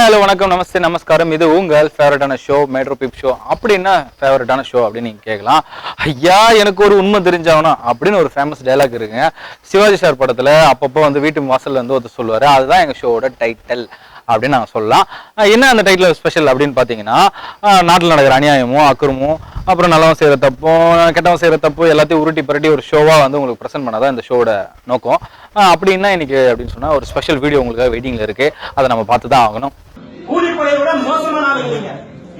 Hello வணக்கம் நமஸ்தே நமஸ்காரம். இது உங்கள் ஃபேவரட்டான ஷோ மேட்ரோ பிப் ஷோ. அப்படின்னா ஃபேவரட்டான ஷோ அப்படின்னு நீங்கள் கேட்கலாம். ஐயா எனக்கு ஒரு உண்மை தெரிஞ்சாகணும் அப்படின்னு ஒரு ஃபேமஸ் டைலாக் இருக்குங்க. சிவாஜி சார் படத்தில் அப்பப்போ வந்து வீட்டு வாசலில் வந்து ஒருத்தர் சொல்லுவார், அதுதான் எங்கள் ஷோவோட டைட்டில் அப்படின்னு நாங்கள் சொல்லலாம். என்ன அந்த டைட்டில் ஸ்பெஷல் அப்படின்னு பார்த்தீங்கன்னா, நாட்டில் நடக்கிற அநியாயமும் அக்கிரமும் அப்புறம் நல்லவன் செய்கிற தப்பும் கெட்டவன் செய்கிற தப்பு எல்லாத்தையும் உருட்டி பரட்டி ஒரு ஷோவாக வந்து உங்களுக்கு ப்ரெசென்ட் பண்ணாதான் இந்த ஷோவோட நோக்கம். அப்படின்னா இன்னைக்கு அப்படின்னு சொன்னால் ஒரு ஸ்பெஷல் வீடியோ உங்களுக்காக வெயிட்டிங்கில் இருக்குது. அதை நம்ம பார்த்து தான் ஆகணும். கூலிப்படையை விட மோசமான ஆளுங்க.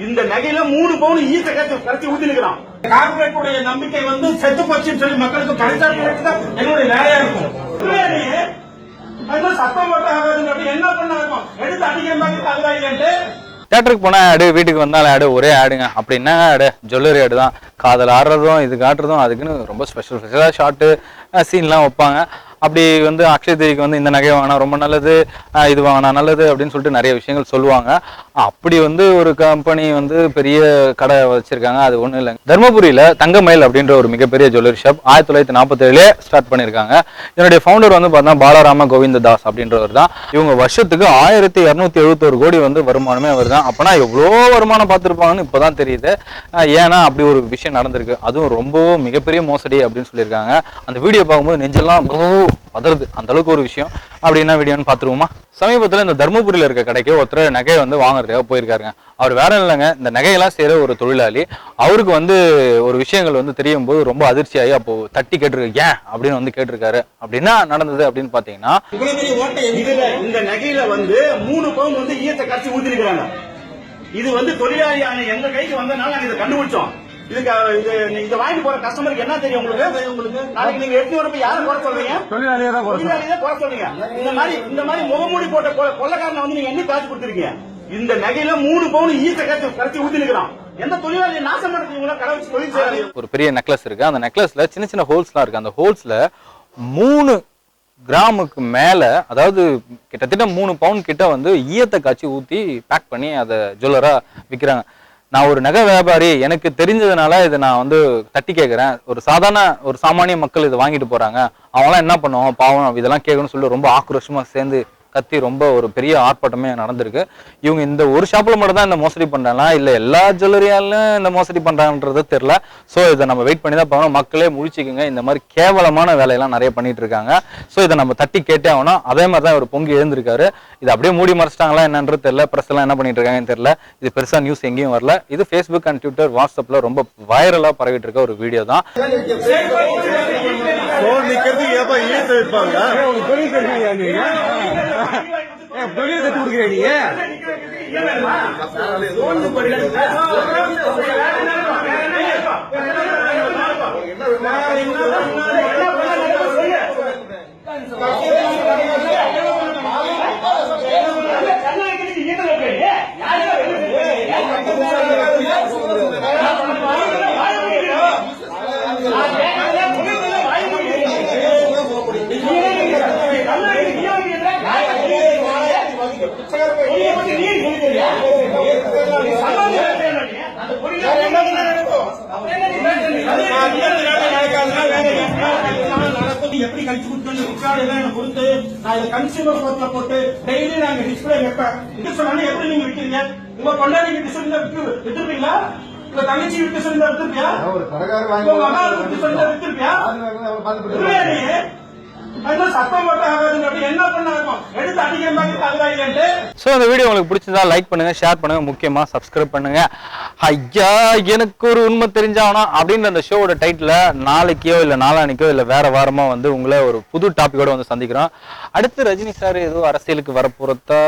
இந்த நகையில 3 பவுன் ஈட்ட கரைச்சி ஊத்தி நிற்கிறான். கார்பரேட்டுடைய நம்பிக்கை வந்து செத்து போச்சுன்னு சொல்லி மக்களுக்கு கிடைச்சா என்னுடைய வேலையா இருக்கும். சத்தம் போட்டு ஆகாதுன்னு என்ன பண்ண இருக்கும், எடுத்து அடிக்க தகுதாயிட்டு தேட்டருக்கு போனா ஆடு, வீட்டுக்கு வந்தாலும் ஆடு, ஒரே ஆடுங்க. அப்படின்னா ஆடு ஜுவல்லரி ஆடு தான். காதல் ஆடுறதும் இது காட்டுறதும் அதுக்குன்னு ரொம்ப ஸ்பெஷலாக ஷார்ட்டு சீன்லாம் வைப்பாங்க. அப்படி வந்து அக்ஷய திரிக்கு வந்து இந்த நகை வாங்கினா ரொம்ப நல்லது, இது வாங்கினா நல்லது அப்படின்னு சொல்லிட்டு நிறைய விஷயங்கள் சொல்லுவாங்க. அப்படி வந்து ஒரு கம்பெனி வந்து பெரிய கடை வச்சிருக்காங்க. அது ஒன்றும் இல்லைங்க, தர்மபுரியில் தங்கமயில் அப்படின்ற ஒரு மிகப்பெரிய ஜுவல்லரி ஷாப் 1947 ஸ்டார்ட் பண்ணியிருக்காங்க. இதனுடைய ஃபவுண்டர் வந்து பார்த்தா பாலராம கோவிந்த தாஸ் அப்படின்றவர் தான். இவங்க வருஷத்துக்கு 1271 கோடி வந்து வருமானமே வருதான். அப்போனா எவ்வளோ வருமானம் பார்த்துருப்பாங்கன்னு இப்போ தான் தெரியுது. ஏன்னா அப்படி ஒரு விஷயம் நடந்திருக்கு. அதுவும் ரொம்ப மிகப்பெரிய மோசடி அப்படின்னு சொல்லியிருக்காங்க. அந்த வீடியோ பார்க்கும்போது நெஞ்செல்லாம் பதறுது, அந்த அளவுக்கு ஒரு விஷயம். அப்படின்னா வீடியோன்னு பார்த்துருவோமா? சமீபத்தில் இந்த தர்மபுரியில் இருக்க கடைக்கு ஒருத்தர் நகையை வந்து வாங்குறதுக்காக போயிருக்காருங்க. அவர் வேற இல்லைங்க, இந்த நகையெல்லாம் செய்கிற ஒரு தொழிலாளி. அவருக்கு வந்து ஒரு விஷயங்கள் வந்து தெரியும் போது ரொம்ப அதிர்ச்சியாகி அப்போ தட்டி கேட்டிருக்காரு, ஏன் அப்படின்னு வந்து கேட்டிருக்காரு. அப்படின்னா நடந்தது அப்படின்னு பார்த்தீங்கன்னா, இந்த நகையில வந்து 3 பவுன் வந்து ஈயத்தை கரைச்சி ஊத்திருக்கிறாங்க. இது வந்து தொழிலாளியான எங்க கைக்கு வந்தனால நாங்க இதை கண்டுபிடிச்சோம். இதை வாங்கி போற கஸ்டமருக்கு என்ன தெரியும் உங்களுக்கு? நாளைக்கு நீங்க எடுத்து வரப்ப யாரை குறை சொல்றீங்க? தொழிலாளியை தான் குறை சொல்றீங்க. இந்த மாதிரி முகமூடி போட்ட கொள்ளக்காரனை வந்து நீங்க என்ன காசு கொடுத்துருக்கீங்க? இந்த நகையில 3 பவுன் ஈட்ட கரைச்சி ஊத்தி நிற்கிறான். எந்த தொழிலாளியை நாசம் பண்றீங்களா? கடை வச்சு தொழில் செய்யறாங்க. ஒரு பெரிய நெக்லஸ் இருக்கு. அந்த நெக்லஸ்ல சின்ன சின்ன ஹோல்ஸ்லாம் இருக்கு. அந்த ஹோல்ஸ்ல 3 கிராமுக்கு மேல, அதாவது கிட்டத்தட்ட 3 பவுன் கிட்ட வந்து ஈயத்தை காய்ச்சி ஊத்தி பேக் பண்ணி அதை ஜுவல்லரா விற்கிறாங்க. நான் ஒரு நகை வியாபாரி, எனக்கு தெரிஞ்சதுனால இதை நான் வந்து தட்டி கேட்குறேன். ஒரு சாமானிய மக்கள் இதை வாங்கிட்டு போறாங்க, அவங்களாம் என்ன பண்ணுவோம் பாவம், இதெல்லாம் கேட்கணும்னு சொல்லி ரொம்ப ஆக்ரோஷமா சேர்ந்து கத்தி ரொம்ப ஒரு பெரிய ஆர்ப்பாட்டமே நடந்திருக்கு. இவங்க இந்த ஒரு ஷாப்ல மட்டும் தான் இந்த மோசடி பண்றாங்களா இல்ல எல்லா ஜுவல்லரியாலும் இந்த மோசடி பண்றாங்கன்றது தெரியல. ஸோ இதை நம்ம வெயிட் பண்ணி தான் பார்க்கணும். மக்களே முழிச்சுக்குங்க, இந்த மாதிரி கேவலமான வேலையெல்லாம் நிறைய பண்ணிட்டு இருக்காங்க. ஸோ இதை நம்ம தட்டி கேட்டே ஆகணும். அதே மாதிரி தான் ஒரு பொங்கி எழுந்திருக்காரு. இது அப்படியே மூடி மறைச்சிட்டாங்களா என்னன்றது தெரியல. பிரஸ் எல்லாம் என்ன பண்ணிட்டு இருக்காங்கன்னு தெரியல. இது பெருசா நியூஸ் எங்கேயும் வரல. இது ஃபேஸ்புக் அண்ட் ட்விட்டர் வாட்ஸ்அப்ல ரொம்ப வைரலா பரவிட்டு இருக்க ஒரு வீடியோ தான். தொழில் கத்து கொடுக்கிறீங்க. எப்படி கழிச்சு கொடுத்து நான் இதை கன்சியூமர் கோர்ட்ல போட்டு டெய்லி நாங்க டிஸ்பிளே வைப்பேன். இது சொன்னாலும் எப்படி நீங்க விற்கிறீங்க? உங்க கொண்டாடி விட்டு சொல்லி வித்துருப்பீங்களா? உங்க தங்கச்சி விட்டு சொல்லி வித்துருப்பியா? உங்க அம்மா விட்டு சொல்லி வித்துருப்பியா? ஸோ இந்த வீடியோ உங்களுக்கு பிடிச்சதா லைக் பண்ணுங்க, ஷேர் பண்ணுங்க, முக்கியமா சப்ஸ்கிரைப் பண்ணுங்க. ஐயா எனக்கு ஒரு உண்மை தெரிஞ்சாகணும் அப்படின்ற அந்த ஷோவோட டைட்டில் நாளைக்கோ இல்லை நாளானிக்கோ இல்லை வேற வாரமா வந்து உங்களை ஒரு புது டாபிக்கோட வந்து சந்திக்கிறோம். அடுத்து ரஜினி சார் ஏதோ அரசியலுக்கு வரப்போறதா